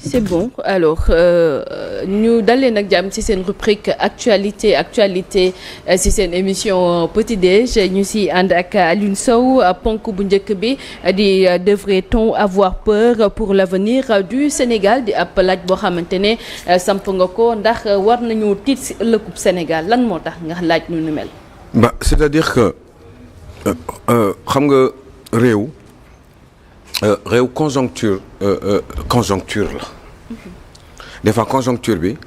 c'est bon alors ñu dalee nag jàmm ci seen rubrique actualité ci seen émission Petit Déj ñu si ànd ak Alioune Sow ponk bu njëkk bi di devrait-on avoir peur pour l'avenir du Sénégal di ab laaj boo xamante ne samp nga ko ndax war nañu tiit ci ëllëgub Sénégal lan moo tax nga laaj nu mel. Bah c'est-à-dire que xam nga réew conjoncture la des fois conjoncture bi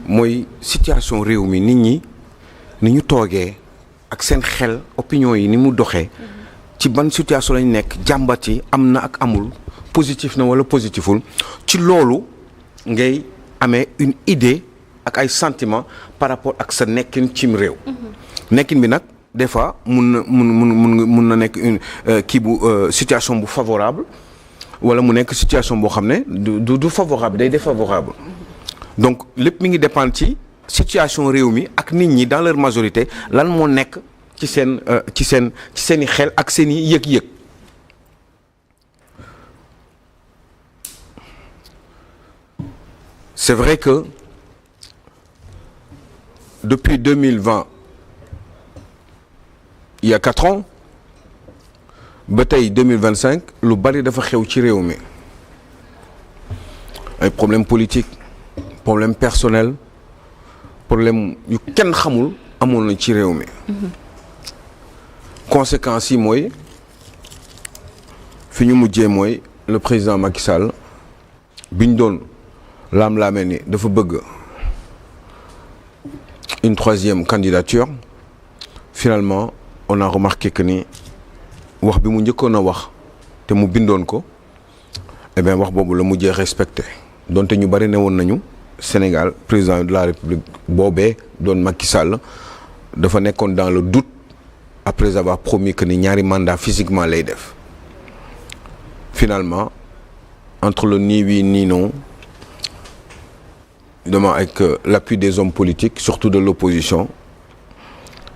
mooy situation réew mi nit ñi ni ñu toogee ak seen xel opinion yi ni mu doxee ci ban situation lañ nekk jàmbat yi am na ak amul positif na wala positiful ci loolu ngay amee une idée ak ay sentiments par rapport ak sa nekkin cim réew nekkin bi nag des fois mun na nekk une kii bu situation bu favorable wala mu nekk situation boo xam ne du favorable day défavorable donc lépp mi ngi dépendre ci situation réew mi ak nit ñi dans leur majorité lan moo nekk ci seeni xel ak seeni yëg-yëg. C'est vrai que depuis 2020 il y a 4 ans ba tey 2025 lu bari dafa xew ci réew mi ay problème politique problème personnel problème yu kenn xamul amoon na ci réew mi conséquences yi mooy fi ñu mujjee mooy le président Macky Sall bi ñu doon laam-laamee ni dafa bëgg une 3e candidature finalement on a remarqué que ni wax bi mu njëkkoon a wax te mu bindoon ko eh bien wax boobu la mujjee respecté donte ñu bari ne woon nañu Sénégal président de la République boobee doon Macky Sall dafa nekkoon dans le doute après avoir promis que ni ñaari mandat physiquement lay def finalement entre le ni oui ni non demain avec l'appui des hommes politiques surtout de l'opposition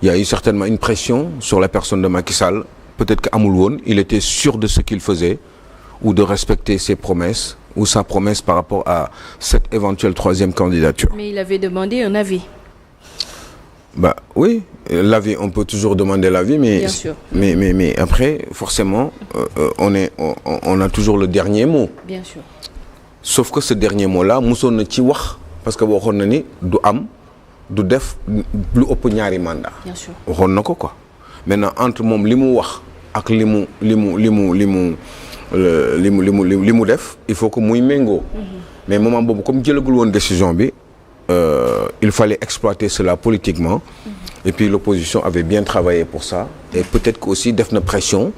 il y a eu certainement une pression sur la personne de Macky Sall. Peut-être qu'amul woon il était sûr de ce qu'il faisait ou de respecter ses promesses ou sa promesse par rapport à cette éventuelle 3e candidature. Mais il avait demandé un avis. Bah oui, l'avis, on peut toujours demander l'avis, mais, bien sûr. mais après, forcément, on a toujours le dernier mot. Bien sûr. Sauf que ce dernier mot-là, musoon na ci wax parce que waxoon na ni du am du def lu ëpp ñaari mandat. Bien sûr. waxoon na ko quoi. Maintenant entre moom li mu wax ak li mu def il faut que muy méngoo. mais moment boobu comme jëlagul woon décision bi il fallait exploiter cela politiquement. et puis l'opposition avait bien travaillé pour ça. et peut-être que aussi def na pression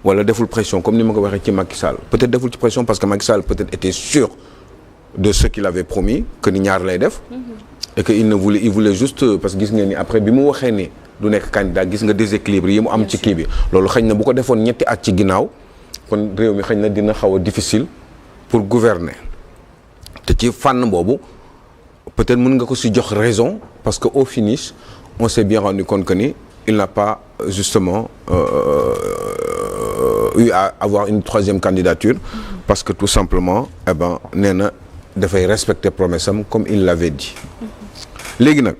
wala deful pression comme ni ma ko waxee ci Macky Sall peut-être deful ci pression parce que Macky Sall peut-être était sûr de ce qu'il avait promis que ni ñaar lay def. et que il voulait juste parce que gis nga ni après bi mu waxee ni du nekk candidat gis nga déséquilibre yi mu am ci kii bi loolu xëy na bu ko defoon ñetti at ci ginnaaw kon réew mi xëy na dina xaw a difficile pour gouverner te ci fànn boobu peut-être mën nga ko si jox raison parce que au finish on s'est bien rendu compte que ni il n'a pas justement eu à avoir une 3e candidature parce que tout simplement eh ben nee na dafay respecter promesse am comme il l'avait dit léegi nag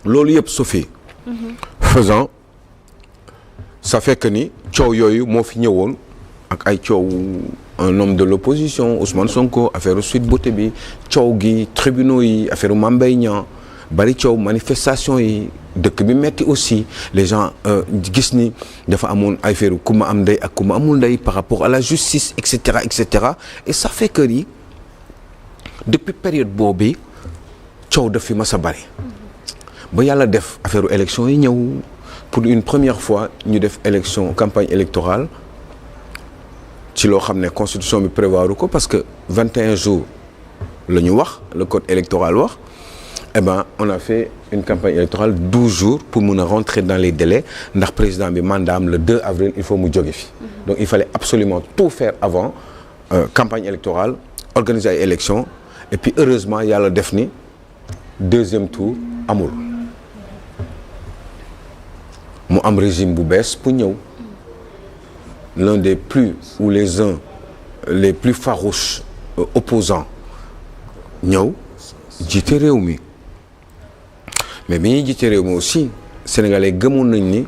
loolu yëpp Sophie faisant ça fait que ni coow yooyu moo fi ñëwoon ak ay coow un homme de l'opposition Ousmane Sonko affaire Sweet Beauté bi coow gi tribunaux yi affaire Mame Mbaye Niang bari coow manifestation yi dëkk bi metti aussi les gens gis ni dafa amoon affaire ku ma am ndey ak ku ma amul ndey par rapport à la justice et cetera et ça fait que ni depuis période boobu coow daf fi mas a bari ba yàlla def affaire élection yi ñëw pour une première fois ñu def campagne électorale ci loo xam ne constitution bi prévoir ko parce que 21 jours la ñu wax le code électoral wax eh ben on a fait une campagne électorale 12 jours pour mun a rentrer dans les délais ndax président bi mandat am le 2 avril il faut mu jóge fi donc il fallait absolument tout faire avant campagne électorale organiser ay élections et puis heureusement yàlla def ni 2e tour amul mu am régime bu bees pour ñëw l'un des plus ou les uns les plus farouches opposants ñëw jiite réew mi mais bi ñuy jiite réew mi aussi sénégalais gëmoon nañ ni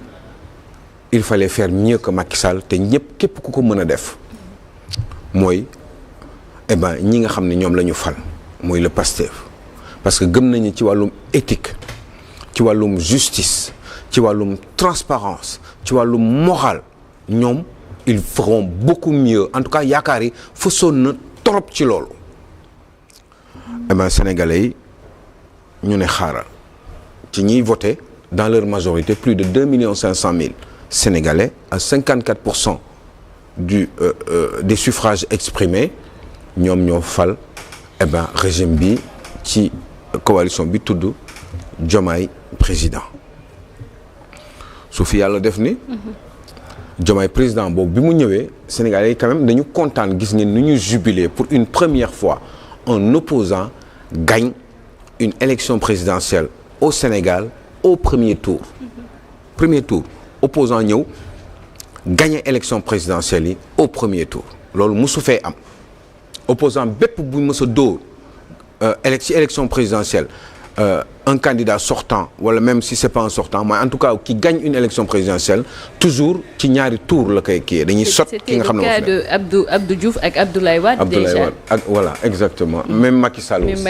il fallait faire mieux que Macky Sall te ñëpp képp ku ko mën a def mooy ñi nga xam ne ñoom la ñu fal mooy le Pastef parce que gëm nañu ci wàllum éthique ci wàllum justice ci wàllum transparence ci wàllum moral ñoom ils feront beaucoup mieux en tout cas yaakaar yi fësoon na trop ci loolu sénégalais yi ñu ne xaaral ci ñiy voté dans leur majorité plus de 2,5 millions sénégalais à 54% des suffrages exprimés ñoom ñoo fal régime bi ci coalition bi tudd Diomaye président su fi yàlla def ni Diomaye président boobu bi mu ñëwee sénégalais yi quand même dañu kontaan gis ngeen ni ñu jubilé pour une première fois un opposant gagne une élection présidentielle au Sénégal au premier tour opposant ñëw gagné élection présidentielle yi au premier tour loolu musu fee am opposant bépp bu mës a dóor ci élection présidentielle un candidat sortant wala même si c'est pas un sortant mais en tout cas qui gagne une élection présidentielle toujours ci ñaari tour la koy kii dañuy sot ki nga xam ne c'était le cas de Abdou Diouf ak Abdoulaye Wade déjà voilà exactement même Macky Sall aussi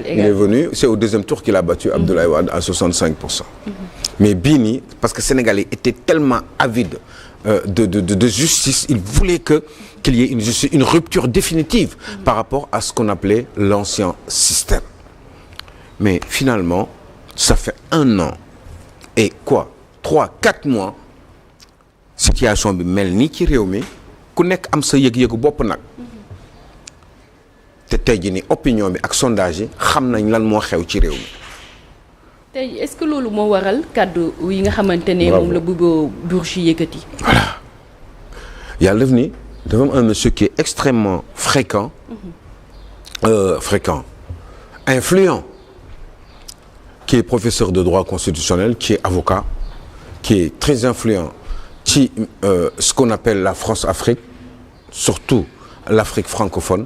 il est venu c'est au deuxième tour qu'il a battu Abdoulaye Wade à 65%. Mais bii nii parce que Sénégalais étaient tellement avides de justice ils voulaient qu'il y ait une rupture définitive par rapport à ce qu'on appelait l'ancien système. Mais finalement ça fait 1 an et 3-4 mois situation bi mel nii ci réew mi ku nekk am sa yëg-yëgu bopp nag te tey jii ni opinion bi ak sondage yi xam nañ lan moo xew ci réew mi. tey est-ce que loolu moo waral kàddu yi nga xamante ne moom la Bibo Bourgi yëkkati. voilà yàlla def ni dafa am un monsieur qui est extrêmement fréquent influent qui est professeur de droit constitutionnel qui est avocat qui est très influent ci ce qu'on appelle la France-Afrique surtout l'Afrique francophone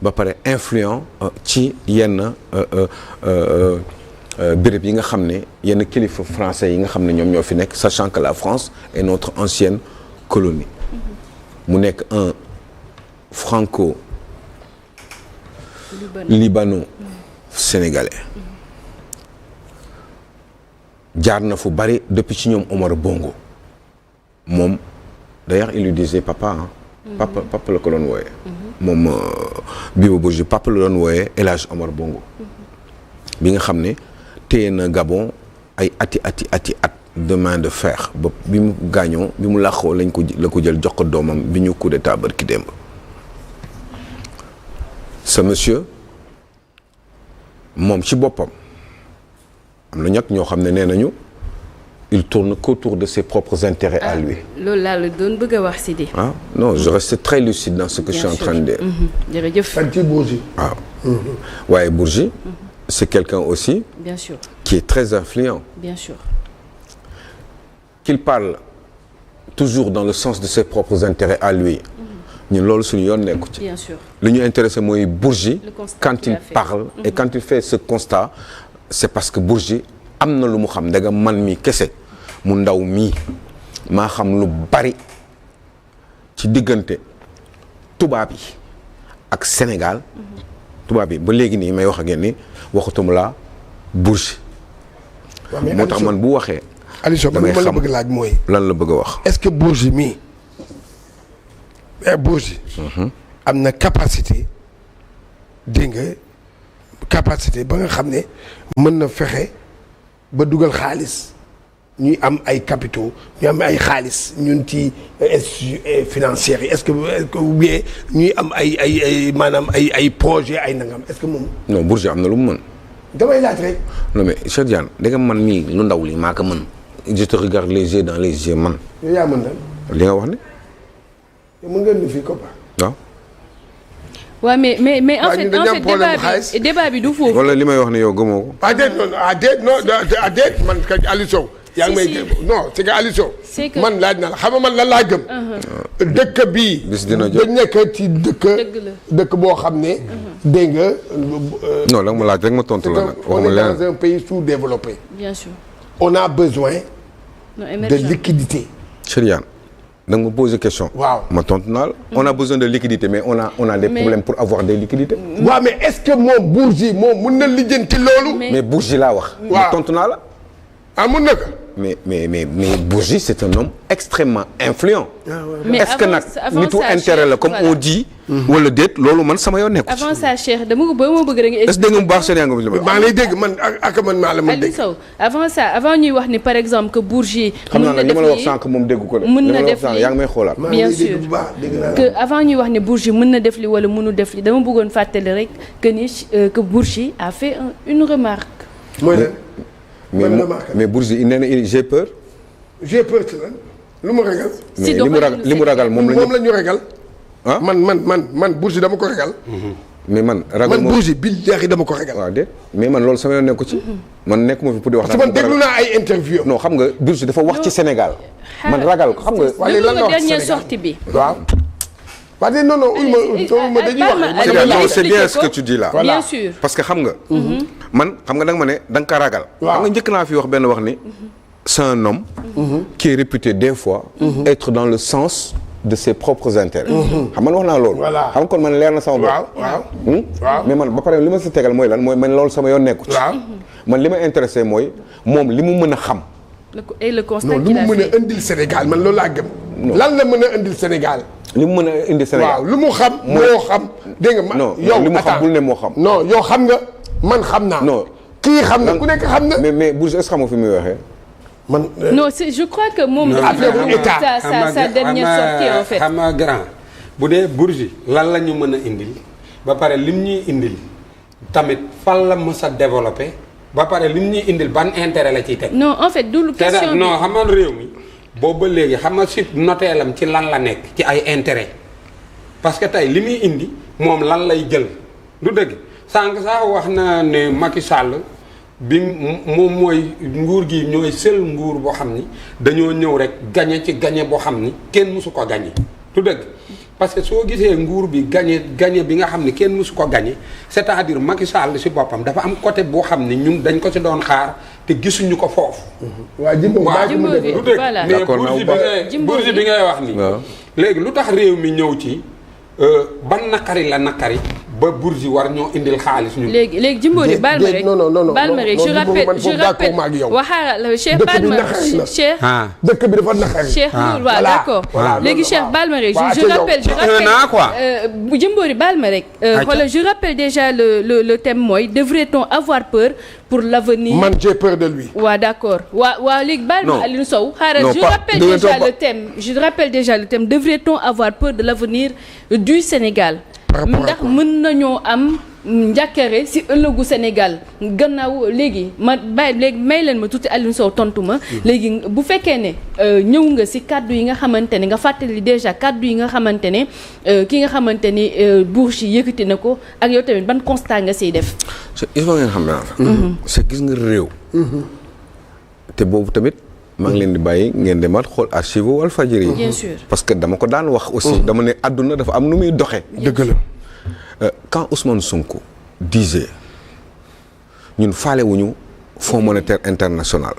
ba pare influent ci yenn béréb yi nga xam ne yenn kilifa français yi nga xam ne ñoom ñoo fi nekk sachant que la France est notre ancienne colonie mu nekk un franco-libano-sénégalais jaar na fu bari depuis ci ñoom Omar Bongo moom d'ailleurs il lui disait papa papa la ko doon wooyee moom Bibo Bourgi papa la doon wooyee El Hadj Omar Bongo bi nga xam ne téye na Gabon ay ati at de main de fer ba bi mu gaañoo bi mu làqoo la ko jël jox ko doomam bi ñu coup d'état barki démb ce monsieur moom ci boppam am na ñoo xam ne nee nañu il tourne qu'autour de ses propres intérêts à lui. loolu laa la doon bëgg a wax si di. Non je reste très lucide dans ce que je suis en train de dire. jërëjëf. ak ci Bourgi. waaw waaye Bourgi. c'est quelqu'un aussi. bien sûr. qui est très influent. bien sûr. qu'il parle toujours dans le sens de ses propres intérêts à lui. ñun loolu suñu yoon nekku ci. bien sûr. li ñu intéressé mooy Bourgi. quand il parle et quand il fait ce constat c'est parce que Bourgi am na lu mu xam ndegam man mi kese mu ndaw mii maa xam lu bari ci diggante tubaab yi ak Sénégal tubaab yi ba léegi nii may wax ak yéen ni waxatuma la Bourgi moo tax man bu waxee Aliou man ma la bëgg laaj mooy lan la bëgg a wax est-ce que Bourgi mii Bourgi am na capacité dégg nga capacité ba nga xam ne mën na fexe ba dugal xaalis ñuy am ay capitaux ñu am ay xaalis ñun ci institutions financières yi est-ce que ou bien ñuy am ay maanaam ay projets ay nangam est-ce que moom. non Bourgi am na lu mu mën. damay laaj rek. non mais Cheikh Diane da nga man mii lu ndaw li maa ko mën. je te regarde les yeux dans les yeux man. yow yaa mën lan. li nga wax ne. yow mën ngeen di fii COPPA. waaw. waaw mais en fait débat bi du foofu. wala li may wax ne yow gëmoo ko. déet man kañ Aliou Sow yaa ngi may non c'est que Aliou Sow man laaj na la xam nga man lan laa gëm. dëkk bii. bis dina jot dañ nekk ci dëkk boo xam ne. dégg nga. non la ma laaj rek ma tontu la nag. on est dans un pays sous-développé. bien sûr. on a besoin. de liquidité. Chériane da nga ma poser question. waaw ma tontu naa la. on a besoin de liquidité mais on a des problèmes pour avoir des liquidités. waaw mais est-ce que moom Bourgi moom mun na lijjanti loolu. mais Bourgi laa wax. waaw ma tontu naa la. ah mun na ko. mais Bourgi c'est un homme extrêmement influent. mais est-ce que nag nitu intérêt la comme on dit. wala déet loolu man sama yoon nekku ci. avant ça Cheikh dama bëgg rek nga. est-ce que dégg nga bu baax seen yaa ngi maa ngi lay dégg man ak man maa la ma dégg. Aliou Sow avant ça avant ñuy wax ni par exemple que Bourgi. xam naa nag li ma la wax sànq moom dégg ko de. mën na def lii yaa ngi may xoolaat. bien sûr que avant ñuy wax ni Bourgi mën na def li wala mënu def li dama bëggoon fàttali rek que ni que Bourgi a fait une remarque. mooy la. mais Bourgi nee na j'ai peur. j'ai peur ci lan lu mu ragal. si li mu ragal moom la ñu ragal. ah man Bourgi dama ko ragal. mais man ragal man Bourgi billaahi dama ko ragal. waaw déet mais man loolu sama yoon nekku ci. man nekkuma fi pour di wax. parce que man déglu naa ay interview. non xam nga Bourgi dafa wax ci Sénégal. man ragal ko xam nga. waaye lan la wax dernière sortie bi. waaw. parce que non ma dañuy wax. non c'est bien ce que tu dis là. bien sûr parce que xam nga. man xam nga da nga ma ne da nga ko ragal. xam nga njëkk naa fi wax benn wax ni. c'est un homme. qui est réputé des fois. être dans le sens de ses propres intérêts. xam man wax naa loolu. voilà xam kon man leer na sama bopp. waaw mais man ba pare li ma si tegal mooy lan mooy man loolu sama yoon nekku ci. man li ma intéressé mooy moom li mu mën a xam. et le constat non lu mu mën a indil Sénégal man loolu laa gëm. lan la mën a indil Sénégal. li mu mën a indi Sénégal waaw lu mu xam. moo xam dégg nga. non li mu xam bul ne moo xam. non yow xam nga man xam naa. non kii xam na ku nekk xam na. mais Bourgi est-ce que xam nga fi muy waxee. man non c'est je crois que moom. sa dernière sortie en fait. xam nga grand bu dee Bourgi lan la ñu mën a indil ba pare lim ñuy indil tamit fan la mës a développé ba pare lim ñuy indil ban intérêt la ciy teg. non en fait du question bi non xam nga réew mi boobu ba léegi xam nga si noteelam ci lan la nekk ci ay intérêt parce que tey li muy indi moom lan lay jël du dëgg sànq sax wax na ne Macky Sall. bi moom mooy nguur gi ñooy seul nguur boo xam ni dañoo ñëw rek gagné ci gagné boo xam ni kenn mësu ko gagné du dëgg parce que soo gisee nguur bi gagné bi nga xam ni kenn mësu ko gagné c'est-à-dire Macky Sall si boppam dafa am côté boo xam ni ñun dañ ko si doon xaar te gisuñu ko foofu. waa Jimbo du dëgg mais Bourgi bi ngay wax ni léegi lu tax réew mi ñëw ci ban nakari la nakari ba Bourgi war ñoo indil xaalis ñu. léegi Jimbori baal ma rek baal ma rek je rappelle waxaara Cheikh baal ma Cheikh. dëkk bi dafa naqari. Cheikh waaw d'accord léegi Cheikh baal ma rek je rappelle bu Jimbori baal ma rek. voilà je rappelle déjà le thème mooy devrait-on avoir peur pour l'avenir. man j'ai peur de lui. waaw d'accord waaw léegi baal ma Aliou Sow. xaaral je rappelle déjà le thème devrait-on avoir peur de l'avenir du Sénégal. ndax mën nañoo am njàkkare ci ëllëgu Sénégal gannaaw léegi may leen ma tuuti Aliou Sow tontu ma. léegi bu fekkee ne ñëw nga ci kàddu yi nga xamante ne nga fàttali déjà kàddu yi nga xamante ne ki nga xamante ni Bourgi yëkkati na ko ak yow tamit ban constat nga ciy def. il faut ngeen xam ne c'est gis nga réew. te boobu tamit maa ngi leen di bàyyi ngeen demaat xool archive Walfadjri yi. bien sûr parce que dama ko daan wax aussi. dama ne àdduna dafa am nu muy doxee. dëgg la. Quand Ousmane Sonko disait ñun faalewuñu Fonds monétaire international.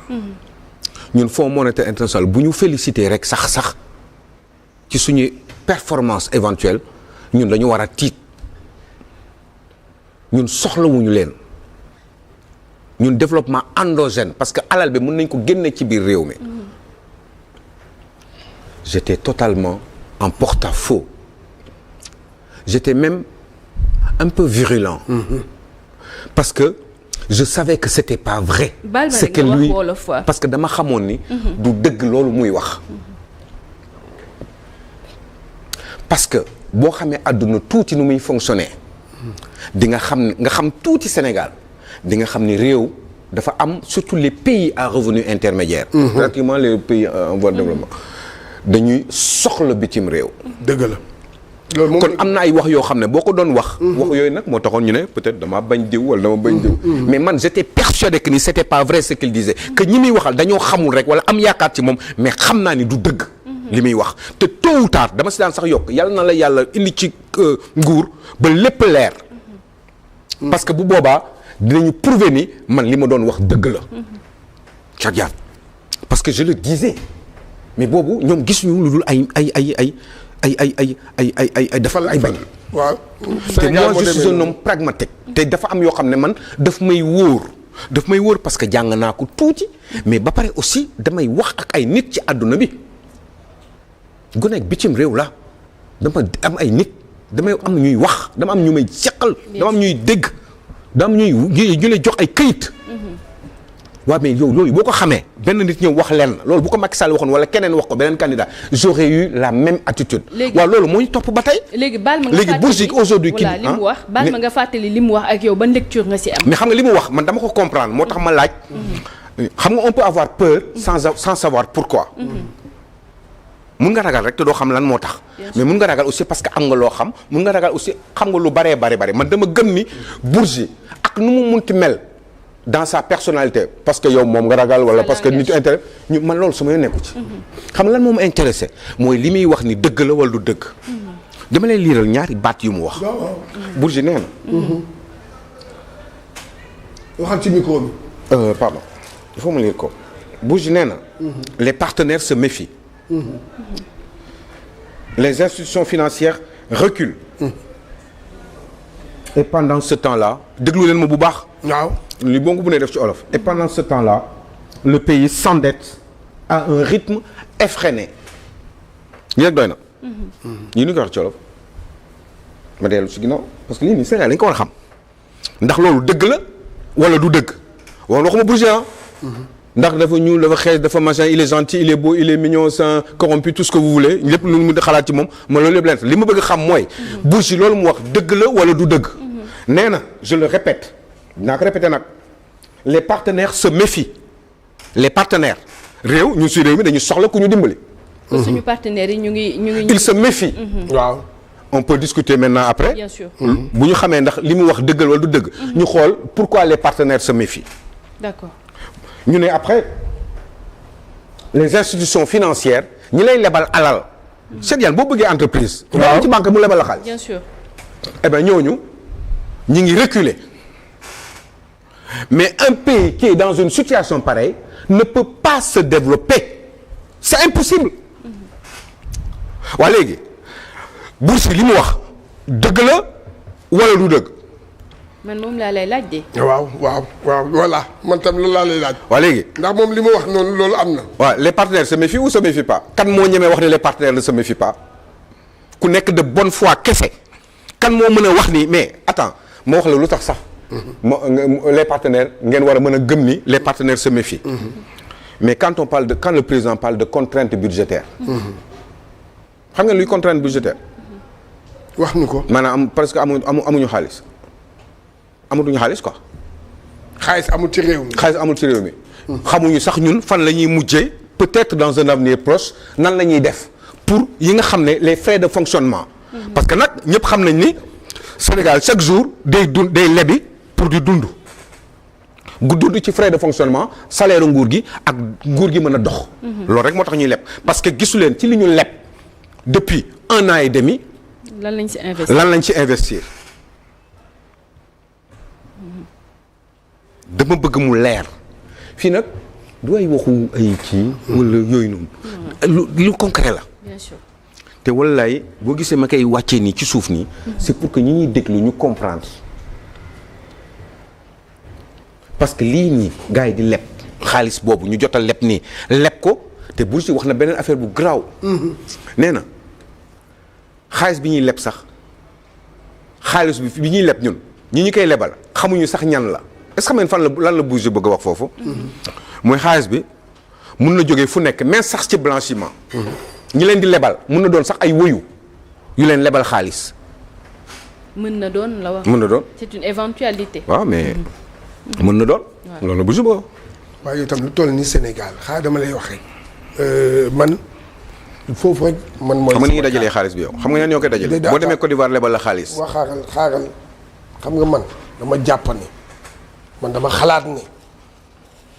ñun Fonds monétaire international bu ñu féliciter rek sax ci suñuy performance éventuelle ñun dañu war a tiit ñun soxlawuñu leen. ñun développement endogène parce que alal bi mën nañ ko génne ci biir réew mi. J'étais totalement en porte-à-faux. J'étais même un peu virulent. Parce que je savais que c'était pas vrai. C'est que lui parce que dama xamoon ni. du dëgg loolu muy wax. parce que boo xamee àdduna tuuti nu muy fonctionner. di nga xam tuuti Sénégal. di nga xam ni réew dafa am surtout les pays à revenu intermédiaire. pratiquement les pays en voie de développement dañuy soxla bitim réew. dëgg la. kon am na ay wax yoo xam ne boo ko doon wax. wax yooyu nag moo taxoon ñu ne peut-être dama bañ diw wala dama bañ diw. mais man j'étais persuadé que ni c'était pas vrai ce qu'il disait. que ñi muy waxal dañoo xamul rek wala am yaakaar ci moom mais xam naa ni du dëgg. li muy wax te tôt ou tard dama si daan sax yokk yàlla na la yàlla indi ci nguur ba lépp leer. parce que bu boobaa dinañu prouver ni man li ma doon wax dëgg la. Cheikh Diagne parce que je le disais mais boobu ñoom gisuñu lu dul ay dafa ay bañ. waaw te moi je suis un homme pragmatique. te dafa am yoo xam ne man daf may wóor parce que jàng naa ko tuuti mais ba pare aussi damay wax ak ay nit ci àdduna bi gone ak bitim réew la dama am ay nit damay am ñuy wax dama am ñu may seqal dama am ñuy dégg dama am ñuy ñu lay jox ay këyit. waaw mais yow loolu boo ko xamee benn nit ñëw wax leen loolu bu ko Macky Sall waxoon wala keneen wax ko beneen candidat j'aurais eu la même attitude. waaw loolu moo ñu topp ba tey. léegi baal ma nga fàttali Bourgi aujourd'hui kii li mu wax baal ma nga fàttali li mu wax ak yow ban lecture nga si am. mais xam nga li mu wax man dama ko comprendre moo tax ma laaj. xam nga on peut avoir peur sans savoir pourquoi. mun nga ragal rek te doo xam lan moo tax. mais mun nga ragal aussi parce que am nga loo xam mun nga ragal aussi xam nga lu baree bari man dama gëm ni Bourgi ak nu mu munti mel. dans sa personnalité parce que yow moom nga ragal wala parce que nit intérêt ñu man loolu sama yoon nekku ci. xam nga lan moom intéressé mooy li muy wax ni dëgg la wala du dëgg. dama lay liiral ñaari baat yu mu wax. Bourgi nee na. waxal ci micro bi. pardon il faut ma lire ko Bourgi nee na. les partenaires se méfient. les institutions financières reculent. et pendant ce temps-là déglu leen ma bu baax. waaw. li boo ko mënee def ci olof. et pendant ce temps-là le pays s'endette à un rythme effréné. lii rek doy na. yii nu ñu koy wax ci olof ma dellu si ginnaaw parce que lii nii Sénégal dañu ko war a xam ndax loolu dëgg la wala du dëgg waxuma Bourgi ndax dafa ñuul dafa xees dafa machin il est gentil il est beau il est mignon c'est corrompu tout ce que vous voulez lépp lu mu xalaat ci moom ma loolu lépp leen li ma bëgg a xam mooy. Bourgi loolu mu wax dëgg la wala du dëgg. nee na je le répète. dinaa ko répété nag les partenaires se méfient les partenaires réew ñu si réew mi dañu soxla ku ñu dimbali. suñu partenaires yi ñu ngi. ils se méfient. waaw. on peut discuter maintenant après. bien sûr. bu ñu xamee ndax li mu wax dëggal wala du dëgg. ñu xool pourquoi les partenaires se méfient. d'accord. ñu ne après les institutions financières ñi lay lebal alal. Cheikh Diagne boo bëggee entreprise. waaw ci banque mu lebal la xaalis. bien sûr. eh bien ñooñu ñi ngi reculer. mais un pays qui est dans une situation pareille ne peut pas se développer c'est impossible. waa léegi Bourgi li mu wax dëgg la wala du dëgg. man moom laa lay laaj de. waaw voilà man tam loolu laa lay laaj. waa léegi. ndax moom li mu wax noonu loolu am na. waaw les partenaires se méfient ou se méfient pas. kan moo ñemee wax ne les partenaires ne se méfient pas ku nekk de bonne foi kese kan moo mën a wax ni mais attends moo wax la lu tax sax. les partenaires ngeen war a mën a gëm ni les partenaires se méfient. mais quand le président parle de contrainte budgétaire. xam nga luy contrainte budgétaire. wax ñu ko. maanaam parce que amuñu xaalis amatuñu xaalis quoi. xaalis amul ci réew mi. xaalis amul ci réew mi. xamuñu sax ñun fan la ñuy mujjee peut-être dans un avenir proche nan la ñuy def pour yi nga xam ne les frais de fonctionnement. parce que nag ñëpp xam nañ ni Sénégal chaque jour day lebi pour di dund. dund ci frais de fonctionnement salaire nguur gi ak nguur gi mën a dox. loolu rek moo tax ñuy leb parce que gisu leen ci li ñu leb depuis 1 an et demi. lan lañ ci investir. dama bëgg mu leer fii nag du ay waxu ay kii. wala yooyu noonu. lu concret la. bien sûr. te wallaay boo gisee ma koy wàccee nii ci suuf nii. c'est pour que ñi ñuy déglu ñu comprendre. parce que lii nii gars yi di leb xaalis boobu ñu jotal leb nii leb ko te Bourgi wax na beneen affaire bu garaaw. nee na xaalis bi ñuy leb sax xaalis bi ñuy leb ñun ñi ñu koy lebal xamuñu sax ñan la est-ce que xam ngeen fan la lan la Bourgi bëgg a wax foofu. mooy xaalis bi mun na jógee fu nekk mais sax ci blanchiment. ñi leen di lebal mun na doon sax ay woyu yu leen lebal xaalis. mën na doon la wax. mën na doon c'est une éventualité. waaw mais. mën na doon. loolu bu suba. waaye itam lu toll ni Sénégal xaaral dama lay wax rek man foofu rek man mooy. xam nga ni ñuy dajalee xaalis bi yow xam nga ñan ñoo koy dajale. boo demee Côte d'Ivoire lebal la xaalis. waa xaaral xam nga man dama jàpp ne man dama xalaat ne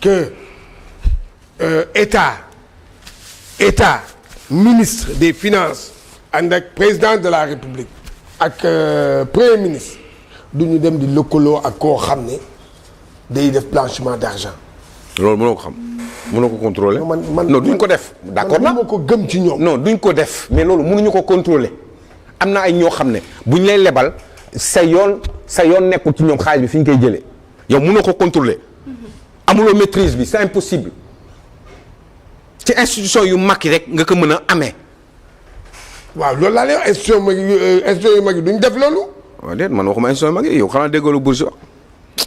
que état ministre des finances ànd ak président de la république ak premier ministre du ñu dem di lëkkaloo ak koo xam ne day def blanchiment d'argent. loolu mënoo ko xam. mënoo ko contrôler. non duñ ko def. d'accord na man ko gëm ci ñoom. non duñ ko def mais loolu mënuñu ko contrôler am na ay ñoo xam ne buñ lay lebal sa yoon nekkul ci ñoom xaalis bi fi ñu koy jëlee yow mënoo ko contrôler amuloo maîtrise bi c'est impossible ci institution yu mag yi rek nga ko mën a amee. waaw loolu laa lay wax institution yu mag yi duñ def loolu. waaw déet man waxuma institution yu mag yi yow xanaa déggoo lu Bourgi wax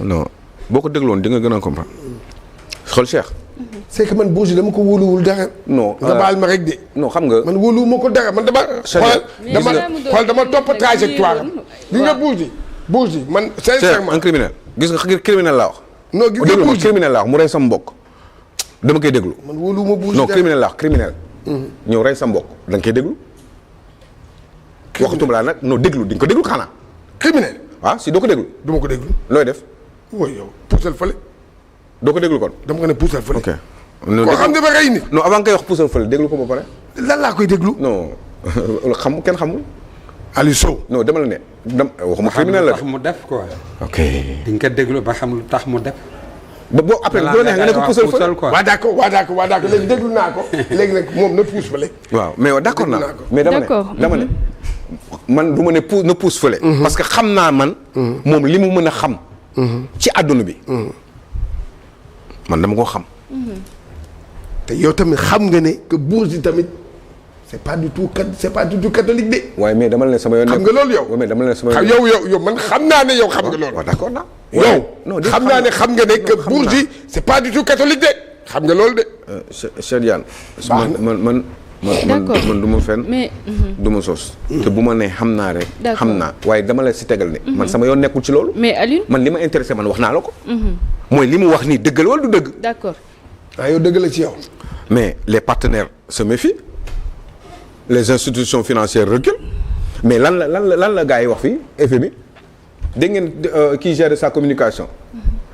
non boo ko dégloon di nga gën a comprendre xool Cheikh. c'est que man Bourgi dama ko wóoluwul dara. non nga baal ma rek de. non xam nga. man wóoluwuma ko dara man dama. dama topp trajectoire am. li nga Bourgi man. sincèrement un criminel gis nga criminel laa wax. non gis nga Bourgi criminel laa wax mu rey sa mbokk dama koy déglu. man wóoluwuma Bourgi non criminel laa wax criminel. ñëw rey sa mbokk da nga koy déglu. waxtuma laa nag non déglu di nga ko déglu xanaa. criminel. ah si doo ko déglu. du ma ko déglu. looy def. mooy yow puusal fële. doo ko déglu kon. dama ko ne puusal fële. ok koo xam ne ba rey nit. non avant nga koy wax puusal fële déglu ko ba pare. lan laa koy déglu. non xam kenn xamul. Aliou Sow. non dama la ne. waxuma criminel la tax mu def quoi. ok. di nga ko déglu ba xam lu tax mu def. ba boo après bu la neexee nga ne ko puusal fële quoi. waaw d'accord léegi déglu naa ko. léegi nag moom na puus fële. waaw mais d'accord naa naa ko. mais dama ne man du ma ne na puus fële. parce que xam naa man. moom li mu mën a xam. ci àdduna bi. man dama ko xam. te yow tamit xam nga ne que Bourgi tamit c'est pas du tout catholique de. waaye mais dama la ne sama yoon. xam nga loolu yow. waaw mais dama la ne sama yoon. yow man xam naa ne yow xam nga loolu. waaw d'accord naa. yow xam naa ne xam nga ne que Bourgi c'est pas du tout catholique de. xam nga loolu de. Cheikh Diane. man du ma fen mais. du ma sos. te bu ma nee xam naa rek. d'accord xam naa waaye dama la si tegal ne. man sama yoon nekkul ci loolu. mais Alioune. man li ma intéressé man wax naa la ko. mooy li mu wax nii dëgg la wala du dëgg. d'accord. yow dëgg la ci yow. mais les partenaires se méfient les institutions financières reculent mais lan la gars yi wax fii FMI dégg ngeen qui gère sa communication.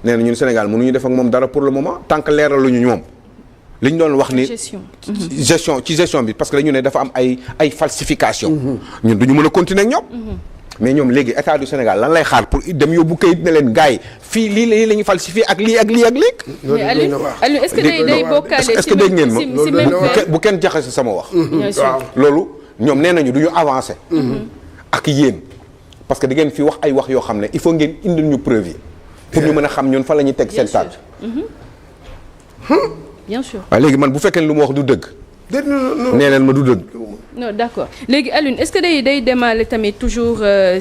nee na ñun Sénégal mënuñu def ak moom dara pour le moment tant que leeraluñu moom. li ñu doon wax ni gestion bi parce que dañu ne dafa am ay falsification ñun duñu mën a continuer ak ñoom. mais ñoom léegi état du Sénégal lan lay xaar pour dem yóbbu kayit ne leen gars yi fii lii la ñuy falsifié ak lii ak lii ak lii. mais Aliou est-ce que day bokkaale est-ce que dégg ngeen ma bu kenn jaxase sama wax. waaw loolu ñoom nee nañu du ñu avancé. ak yéen parce que da ngeen fi wax ay wax yoo xam ne il faut ngeen indil ñu preuve yi. pour ñu mën a xam ñun fa la ñuy teg seen tànk. bien sûr. waaw léegi man bu fekkee lu ma wax du dëgg. nee leen ma du dëgg. non d'accord léegi Alioune est-ce que day démarrer tamit toujours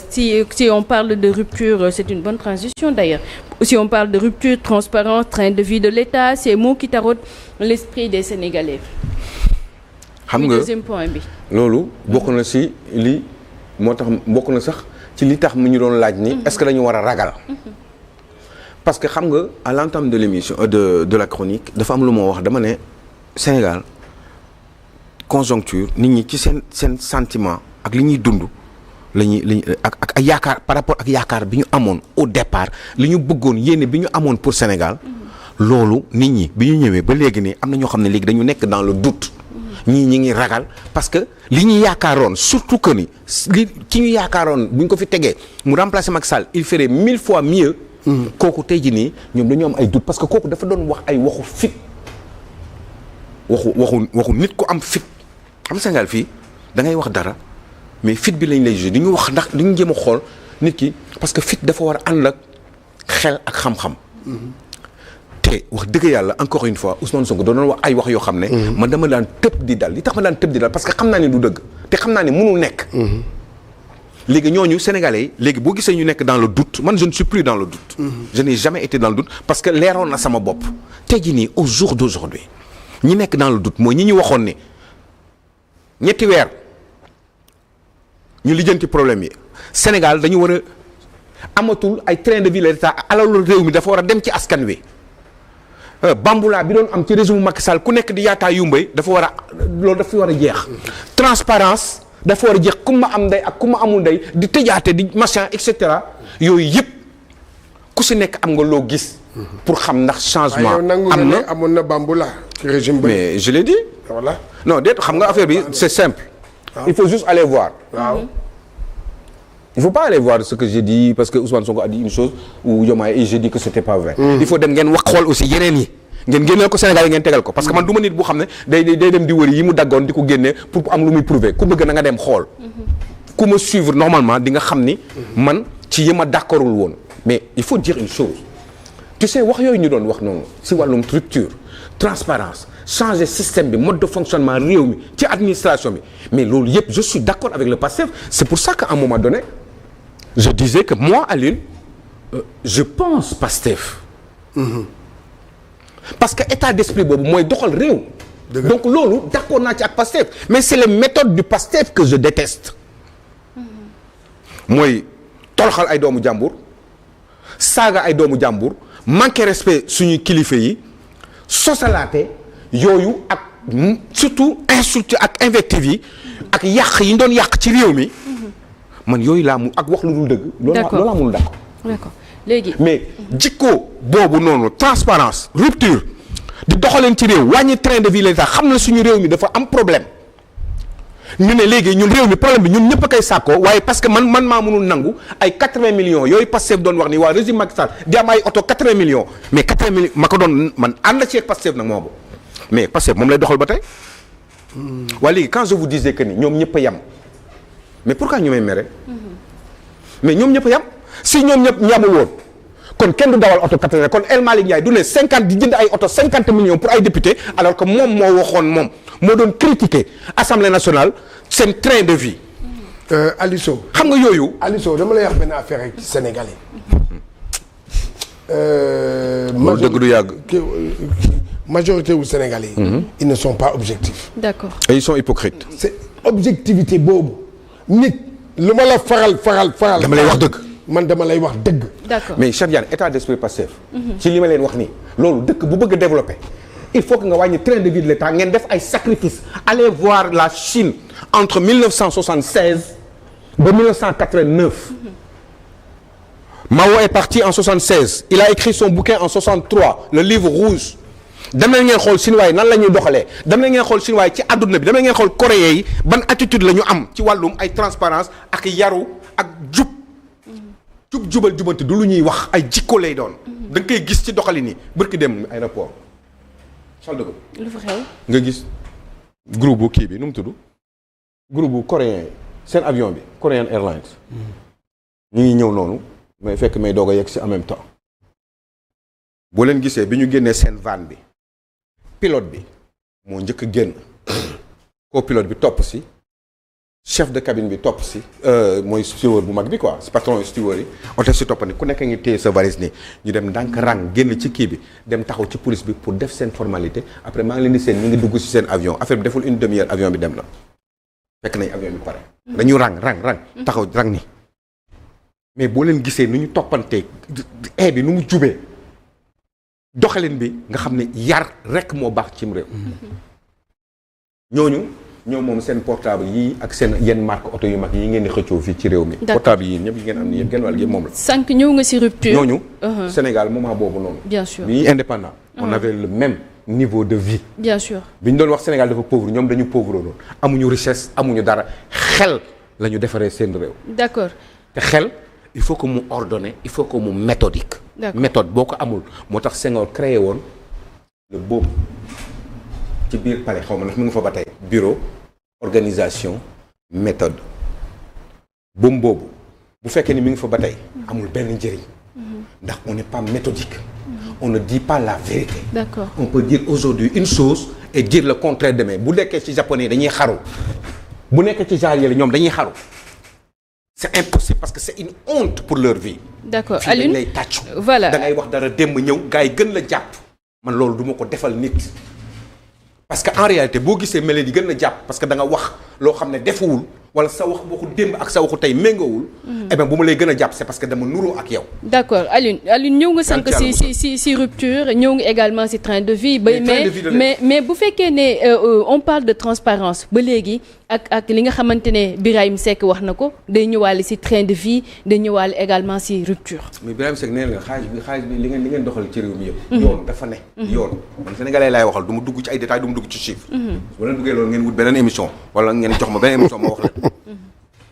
si on parle de rupture c'est une bonne transition d'ailleurs si on parle de rupture transparence train de vie de l'État c'est mots qui taraudent l'esprit des Sénégalais. xam nga deuxième point bi. loolu bokk na si li moo tax bokk na sax ci li tax mu ñu doon laaj ni. est-ce que dañu war a ragal. parce que xam nga à l'entame de l'émission de la chronique dafa am lu moo wax dama ne Sénégal. conjoncture nit ñi ci seen sentiment ak li ñuy dund lañuy ak yaakaar par rapport ak yaakaar bi ñu amoon au départ li ñu bëggoon yéene bi ñu amoon pour Sénégal loolu nit ñi bi ñu ñëwee ba léegi nii am na ñoo xam ne léegi dañu nekk dans le doute ñii ñi ngi ragal parce que li ñu yaakaaroon surtout que ni li ki ñu yaakaaroon bu ñu ko fi tegee mu remplacer Macky Sall il ferait 1000 fois mieux. kooku tey jii nii ñoom dañoo am ay doute parce que kooku dafa doon wax ay waxu fit waxu nit ku am fit. xam Sénégal fii da ngay wax dara mais fit bi lañ lay jugé di ñu wax ndax di ñu jéem a xool nit ki parce que fit dafa war a ànd ak xel ak xam-xam. te wax dëgg yàlla encore une fois Ousmane Sonko doon wax ay wax yoo xam ne. man dama daan tëb di dal li tax ma daan tëb di dal parce que xam naa ne du dëgg te xam naa ne mënul nekk. léegi ñooñu Sénégalais yi léegi boo gisee ñu nekk dans le doute man je ne suis plus dans le doute. je n'ai jamais été dans le doute parce que leeroon na sama bopp. tey jii nii au jour d'aujourd'hui ñi nekk dans le doute mooy ñi ñu waxoon ni. ñetti weer ñu lijjanti problème yi Sénégal dañu war a amatul ay train de vie l'État alalu réew mi dafa war a dem ci askan wi bamboula bi doon am ci régime Macky Sall ku nekk di yaataa yumbay dafa war a loolu dafa war a jeex transparence dafa war a jeex ku ma am ndey ak ku ma amul ndey di tëjaate di machin et cetera yooyu yëpp ku si nekk am nga loo gis pour xam ndax changement am na amoon na bamboula ci régime bi. mais je l'ai dit voilà non déet xam nga affaire bi c'est simple il faut juste aller voir waaw. il faut pas aller voir ce que j'ai dit parce que Ousmane Sonko a dit une chose ou Diomaye et j'ai dit que c'était pas vrai. Il faut dem ngeen wax xool aussi yeneen yi ngeen génneel ko Sénégal yi ngeen tegal ko parce que man du ma nit bu xam ne day dem di wëri yi mu daggoon di ko génnee pour am lu muy prouver ku bëgg na nga dem xool. ku ma suivre normalement di nga xam ni. man ci yi ma d'accordul woon mais il faut dire une chose tu sais wax yooyu ñu doon wax noonu si wàllum rupture transparence changer système bi mode de fonctionnement réew mi ci administration bi mais loolu yëpp je suis d'accord avec le PASTEF c'est pour ça qu'à un moment donné je disais que moi Alioune je pense PASTEF parce que état d'esprit boobu mooy doxal réew donc loolu d'accord naa ci ak PASTEF mais c'est les méthodes du PASTEF que je déteste mooy toroxal ay doomu jàmbur saaga ay doomu jàmbur manquer respect suñuy kilifa yi sosalaate yooyu ak surtout insulte ak invective yi ak yàq yi ñu doon yàq ci réew mi man yooyu laa mu ak wax lu dul dëgg. loolu laa mënul d'accord léegi. mais jikko boobu noonu transparence rupture di doxaleen ci réew wàññi train de vie l'État xam na suñu réew mi dafa am problème ñu ne léegi ñun réew mi problème bi ñun ñëpp a koy sàkkoo waaye parce que man maa mënul nangu ay 80 millions yooyu Pastef doon wax ni waa régime Macky Sall di am ay oto 80 millions mais 80 millions ma ko doon man ànd ci ak Pastef nag moomu mais Pastef moom lay doxal ba tey waaye léegi quand je vous disais que ni ñoom ñëpp a yem mais pourquoi ñu may mere mais ñoom ñëpp a yem si ñoom ñëpp ñamul woon kon kenn du dawal oto 80 kon El Malick Ndiaye du ne 50 di jënd ay oto 50 millions pour ay députés alors que moom moo waxoon moom moo doon critiquer Assemblée nationale seen train de vie. Aliou Sow xam nga yooyu. Aliou Sow dama lay wax benn affaire rek ci Sénégalais. loolu dëgg du yàgg. majorité wu Sénégalais yi. ils ne sont pas objectifs. D'accord. Et ils sont hypocrites. c'est objectivité boobu nit lu ma la faral. dama lay wax dëgg. man dama lay wax dëgg. D'accord. mais Cheikh Diagne état d'esprit Pastef. ci li ma leen wax nii loolu dëkk bu bëgg a développer. il faut que nga wàññi train de vie de l'État ngeen def ay sacrifices allez voir la Chine entre 1976 ba 1989. Mao est parti en 76 il a écrit son bouquin en 63 le livre rouge. dem na ngeen xool chinois yi nan la ñuy doxalee dem na ngeen xool chinois yi ci àdduna bi dem na ngeen xool coréens yi ban attitude la ñu am ci wàllum ay transparence ak yaru ak jubal jubanti du lu ñuy wax ay jikko lay doon. da nga koy gis ci doxalin yi barki dem aéroport. lu fa xew nga gis groupe bu kii bi nu mu tudd groupe bu coréen yi seen avion bi Korean Airlines ñu ngi ñëw noonu mais fekk may doog a yegg si en même temps boo leen gisee bi ñu génnee seen van bi pilote bi moo njëkk a génn copilote bi topp si chef de cabine bi topp si mooy steward bu mag bi quoi si patron steward yi hôtesse si toppandi ku nekk ngi téye sa valise ni ñu dem ndànk rang génn ci kii bi dem taxaw ci police bi pour def seen formalité après maa ngi leen di seen ñu ngi dugg si seen avion affaire bi deful une demi-heure avion bi dem na fekk nañ avion bi pare dañu rang taxaw rang ni mais boo leen gisee nu ñu toppantee bi nu mu jubee doxalin bi nga xam ne yar rek moo baax cim réew ñooñu ñoom moom seen portable yii ak seen yenn marque oto yu mag yi ngeen di xëccoo fii ci réew mi. portable yii ñëpp yi ngeen am ni yëpp genn wàll yëpp moom la. sànq ñëw nga ci rupture. ñooñu. Sénégal moment boobu noonu. bien sûr bi ñuy indépendant. on avait le même niveau de vie. bien sûr bi ñu doon wax Sénégal dafa pauvre ñoom dañu pauvre loolu amuñu richesse amuñu dara xel la ñu defaree seen réew. d'accord te xel il faut que mu ordonné il faut que mu méthodique. d'accord méthode boo ko amul moo tax Senghor créé woon le BOM ci biir palais xaw ma ndax mi ngi fa ba tey bureau. organisation méthode boobu bu fekkee ni mi ngi fa ba tey amul benn njëriñ ndax on n'est pas méthodique on ne dit pas la vérité. D'accord. On peut dire aujourd'hui une chose et dire le contraire demain bu nekkee ci japonais dañuy xaru bu nekkee ci genre yële ñoom dañuy xaru c'est impossible parce que c'est une honte pour leur vie. D'accord fii dañ lay tàccu. voilà da ngay wax dara démb ñëw gars yi gën la jàpp man loolu du ma ko defal nit. parce que en réalité boo gisee mel di gën a jàpp parce que da nga wax loo xam ne defuwul wala sa waxu démb ak sa waxu tey méngoowul. eh bien bu ma lay gën a jàpp c'est parce que dama nuroo ak yow. d'accord Alioune ñëw nga sànq si rupture ñëw nga également si train de vie. mais bu fekkee ne on parle de transparence ba léegi ak li nga xamante ne Birahim Seck wax na ko day ñëwaale si train de vie day ñëwaale également si rupture. mais Birahim Seck nee na xaalis bi li ngeen doxal ci réew mi yëpp. yoon dafa ne. yoon man sénégalais laay waxal du ma dugg ci ay détails du ma dugg ci chiffre. bu leen duggee loolu ngeen wut beneen émission wala ngeen jox ma beneen émission ma wax leen.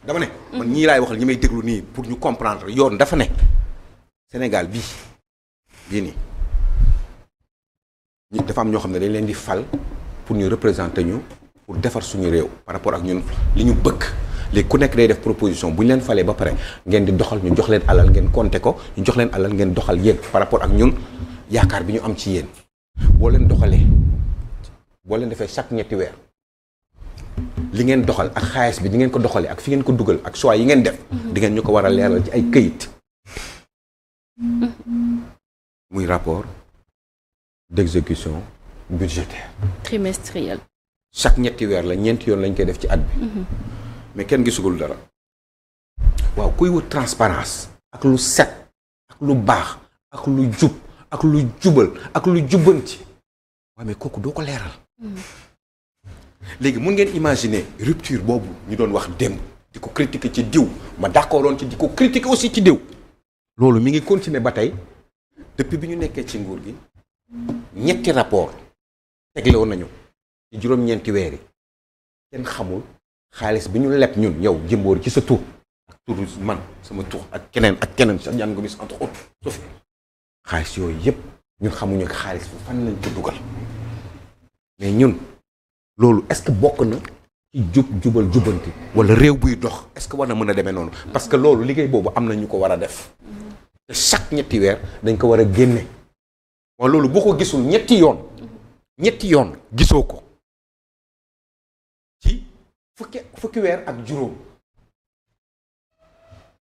dama ne man ñii laay waxal ñi may déglu nii pour ñu comprendre yoon dafa ne Sénégal bii nii dafa am ñoo xam ne dañ leen di fal pour ñu représenter ñu pour defar suñu réew par rapport ak ñun li ñu bëgg léegi ku nekk day def proposition bu ñu leen falee ba pare ngeen di doxal ñu jox leen alal ngeen compter ko ñu jox leen alal ngeen doxal yéen par rapport ak ñun yaakaar bi ñu am ci yéen boo leen doxalee boo leen defee chaque ñetti weer li ngeen doxal ak xaalis bi di ngeen ko doxalee ak fi ngeen ko dugal ak choix yi ngeen def di ngeen ñu ko war a leeral ci ay këyit muy rapport d'exécution budgétaire trimestriel. chaque ñetti weer la ñeenti yoon lañ koy def ci at bi mais kenn gisugul dara waaw kuy wut transparence ak lu set ak lu baax ak lu jub ak lu jubal ak lu jubbanti waaw mais kooku doo ko leeral léegi mun ngeen imaginer rupture boobu ñu doon wax démb di ko critiquer ci diw ma d'accordoon ci di ko critiquer aussi ci diw loolu mi ngi continuer ba tey depuis bi ñu nekkee ci nguur gi ñetti rapport tegle woon nañu ci juróom-ñeenti weer yi kenn xamul xaalis bi ñu leb ñun yow Jimbori ci sa tur ak tur man sama tur ak keneen Cheikh Diagne Gomis entre autres sauf xaalis yooyu yëpp ñun xamuñu xaalis bi fan lañ ko dugal mais ñun loolu est-ce que bokk na ci jubal jubanti wala réew buy dox est-ce que war na mën a demee noonu parce que loolu liggéey boobu am na ñu ko war a def te chaque ñetti weer dañ ko war a génne waaw loolu boo ko gisul ñetti yoon gisoo ko ci fukki weer ak juróom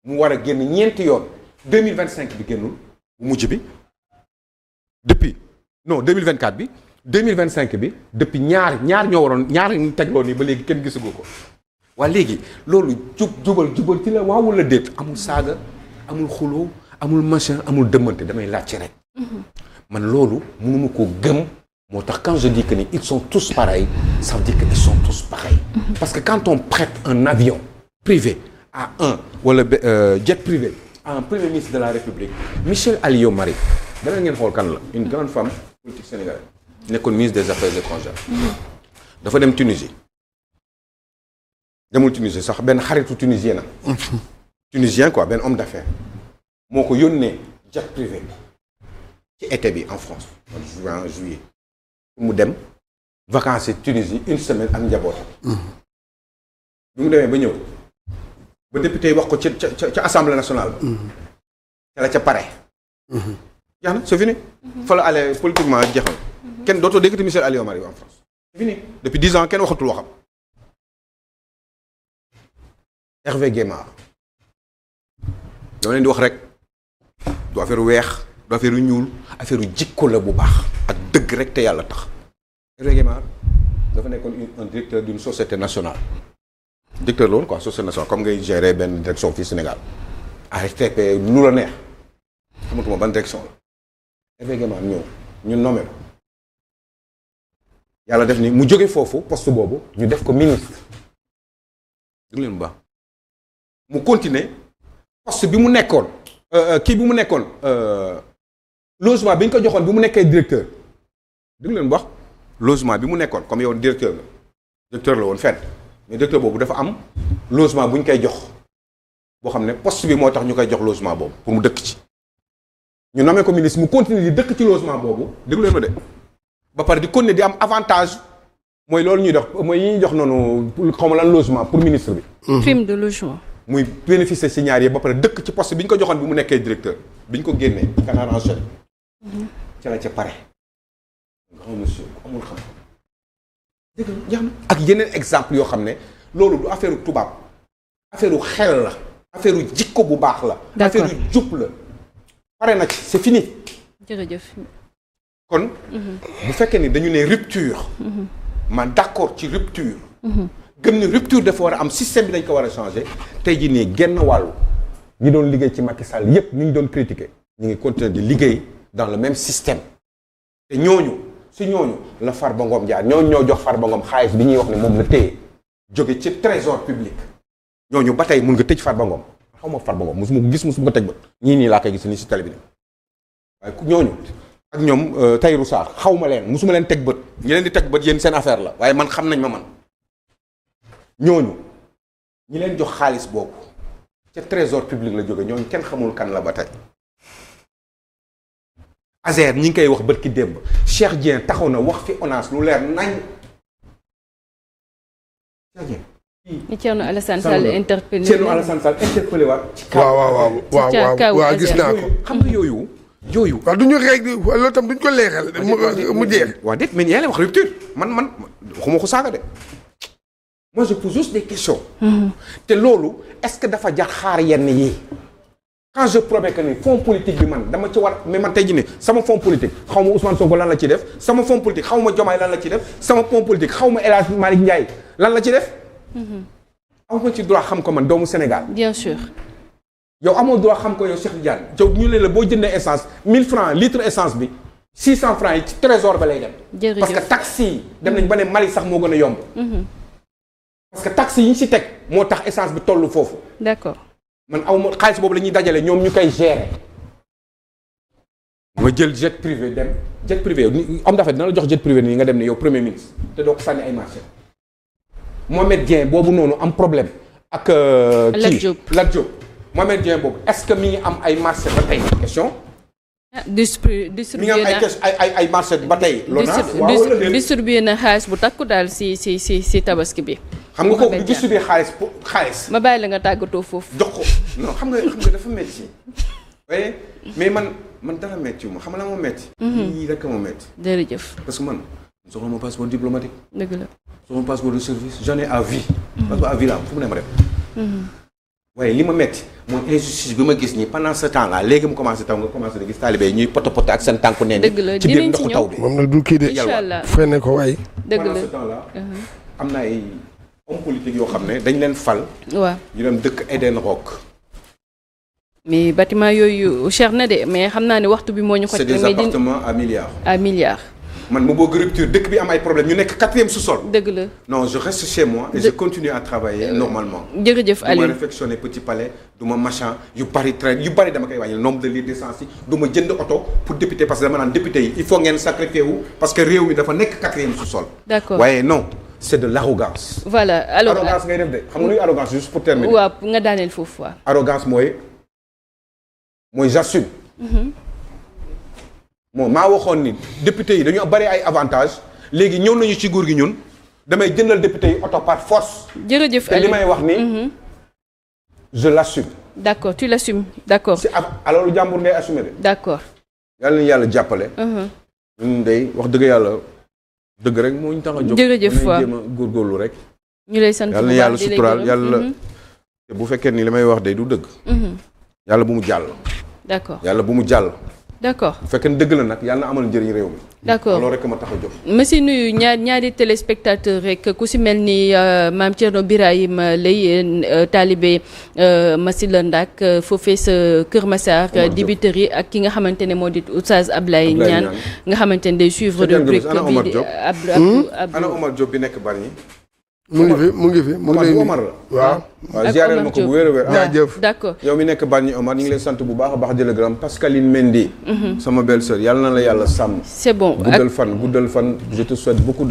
mu war a génn ñeenti yoon 2025 bi génnul bu mujj bi depuis non 2024 bi 2025 bi depuis ñaar ñoo waroon ñaar ñu tegloo nii ba léegi kenn gisagu ko waa léegi loolu jubal ci la waaw wala déet amul saaga amul xuloo amul machin amul dëmmante damay laajte rek man loolu mënuma ko gëm moo tax quand je dis que ni ils sont tous pareils ça veut dire que ils sont tous pareils parce que quand on prête un avion privé à wala jet privé à un premier ministre de la République Michel Alliot-Marie dana ngeen xool kan la une grande femme politique sénégalaise nekkoon ministre des affaires étrangères dafa dem Tunisie demul Tunisie sax benn xaritu tunisien na tunisien quoi benn homme d'affaires moo ko yónnee jet privé ci été bi en France en juin juillet mu dem vacances Tunisie une semaine ak njabootam bi mu demee ba ñëw ba député yi wax ko ca assemblée nationale ca la ca pare jeex na c'est fini fa la aller politiquement jeexal kenn dootoo déggati Michel Alliot-Marie en France c'est fini depuis 10 ans kenn waxatul waxam Hervé Guémard dama leen di wax rek du affaire weex du affaire ñuul affaire jikko la bu baax ak dëgg rek te yàlla tax Hervé Guémard dafa nekkoon un directeur d'une société nationale directeur la woon quoi société nationale comme ngay gérer benn direction fii Sénégal ARTP lu la neex xamatuma ban direction la Hervé Guémard ñëw ñu nommé ko yàlla def ni mu jóge foofu poste boobu ñu def ko ministre dégg leen bu baax mu continuer poste bi mu nekkoon kii bi mu nekkoon logement bi ñu ko joxoon bi mu nekkee directeur dégg leen bu baax logement bi mu nekkoon comme yow directeur la woon fenn mais directeur boobu dafa am logement bu ñu koy jox boo xam ne poste bi moo tax ñu koy jox logement boobu pour mu dëkk ci ñu nommé ko ministre mu continuer di dëkk ci logement boobu déglu leen ma de ba pare di continuer di am avantage mooy loolu ñuy dox mooy yi ñuy jox noonu xaw ma lan logement pour ministre bi. prime de logement. muy bénéficier ci ñaar yi ba pare dëkk ci poste bi ñu ko joxoon bi mu nekkee directeur bi ñu ko génnee Canard enchaîné. ca la ca pare. grand monsieur amul xam. dégg nga jeex na ak yeneen exemple yoo xam ne loolu du affaire tubaab affaire xel la affaire jikko bu baax la. d'accord affaire jub la. pare na ci c'est fini. jërëjëf. kon. bu fekkee ni dañu ne rupture. man d'accord ci rupture. gëm ni rupture dafa war a am système bi dañ ko war a changer tey jii nii genn wàllu ñi doon liggéey ci Macky Sall yépp ñu ngi doon critiquer ñu ngi continuer di liggéey dans le même système te ñooñu la Farba Ngom jaar ñooñu ñoo jox Farba Ngom xaalis bi ñuy wax ne moom la téye jóge ci trésor public ñooñu ba tey mun nga tëj Farba Ngom xaw ma Farba Ngom musuma ko gis musuma ko tëj ba ñii laa koy gis nii si télé bi ne waaye ñooñu ak ñoom Tahirou Sarr xaw ma leen musuma leen teg bët ñi leen di teg bët yéen seen affaire la waaye man xam nañ ma man ñooñu ñi leen jox xaalis boobu ca trésor public la jóge ñooñu kenn xamul kan la ba tey Azer ñi ngi koy wax bët ki démb Cheikh Dieng taxaw na wax fi ONAS lu leer nañ Cheikh Dieng ni Thierno Alassane Sall interpellé waat ci waaw gis naa ko xam nga yooyu waaw du ñu rek loolu tam duñ ko leeral mu jeex waaw déet mais yaa ngi wax rupture man waxuma ko saaga de moi je pose juste des questions te loolu est-ce que dafa jar xaar yenn yi quand je promets que ni fonds politique bi man dama ci war mais man tey jii nii sama fonds politique xaw ma Ousmane Sonko lan la ci def sama fonds politique xaw ma Diomaye lan la ci def sama fonds politique xaw ma El Hadj Malick Ndiaye lan la ci def aw ma ci droit xam ko man doomu Sénégal bien sûr yow amoo droit xam ko yow Cheikh Tidiane yow ñu ne la boo jëndee essence 1000 francs litre essence bi 600 francs yi ci trésor ba lay dem parce que taxes yi dem nañ ba ne Mali sax moo gën a yomb parce que taxes yi ñu si teg moo tax essence bi tollu foofu d'accord man aw ma xaalis boobu la ñuy dajale ñoom ñu koy gérer nga jël jet privé dem jet privé homme d'affaires dina la jox jet privé nii nga dem ne yow premier ministre te doo ko sànni ay marché Mohamed Dieng boobu noonu am problème ak Lat Diop Mohamed Dieng boobu est-ce que mi ngi am ay marché ba tey question distribué na ay marché ba tey distribué na xaalis bu takku daal si tabaski bi xam nga kooku du distribué xaalis ma bàyyi la nga tàggatoo foofu jox ko non xam nga dafa metti waaye mais man dara metti wu ma xam nga la moo metti yii rek moo metti jërëjëf parce que man soxla ma passeport diplomatique dëgg la soxla ma passeport de service j'en ai à vie passeport à vie la fu mu ne ma dem waaye li ma metti mooy injustice bi ma gis nii pendant ce temps là léegi mu commencé taw nga commencé di gis taalibe yi ñuy poto ak seen tànku neen ci biir ndoxu taw bi moom nag du kii de inchallah fene ko waaye dëgg pendant ce temps là am na ay homme politique yoo xam ne dañ leen fal waaw ñu dem dëkk Eden Rock mais bâtiment yooyu cher na de mais xam naa ne waxtu bi moo ñu ko c'est des appartements à milliards man ma bëgg rupture dëkk bi am ay problème ñu nekk 4e sous-sol. dëgg la non je reste chez moi et je continue à travailler normalement. jërëjëf Aliou du ma réfectionner petit palais du ma machin yu bari dama koy wàññi nombre de litres d'essence yi du ma jënd oto pour député parce que dama naan député yi il faut ngeen sacrifier wu parce que réew mi dafa nekk 4e sous-sol. d'accord waaye non c'est de l'arrogance. voilà alors arrogance ngay def de xam nga luy arrogance juste pour terminer. waaw nga daaneel foofu waaw. arrogance mooy j'assume. moom maa waxoon ni député yi dañu bari ay avantages léegi ñëw nañu ci nguur gi ñun damay jëndal député yi oto par force. jërëjëf te li may wax ni je l'assume. d'accord tu l'assumes d'accord. si alors lu jàmbur ngay assumer de. d'accord. yàlla na yàlla jàppale. ñun day wax dëgg yàlla dëgg rek moo ñu tax a jóg. jërëjëf waaw jéem a góorgóorlu rek. ñu lay sant bu baax yàlla na yàlla suturaal yàlla. te bu fekkee ni li may wax day du dëgg. yàlla bu mu jàll. d'accord yàlla bu mu jàll. d'accord bu fekkee dëgg la nag yàlla na amal njëriñ réew mi. d'accord loolu rek ma tax a jóg. monsieur nuyu ñaari téléspectateur rek ku si mel ni maam Thierno Birahim Lay taalibe Massila Ndak foofee sa Kër Massar dibiteri ak ki nga xamante ne moo di Oustaz Ablaye Niane nga xamante ne day suivre rubrique bi di ana Omar Diop bi nekk Bargny. mu ngi fi mu ngi lay Omar la waaw ziareel ma ko bu wér a wér. jaajëf d'accord yow mi nekk Bargny Omar ñu ngi lay sant bu baax a baax di la gërëm Pascaline Mendy sama belle sœur yàlla na la yàlla sàmm. c'est bon guddal fan je te souhaite beaucoup de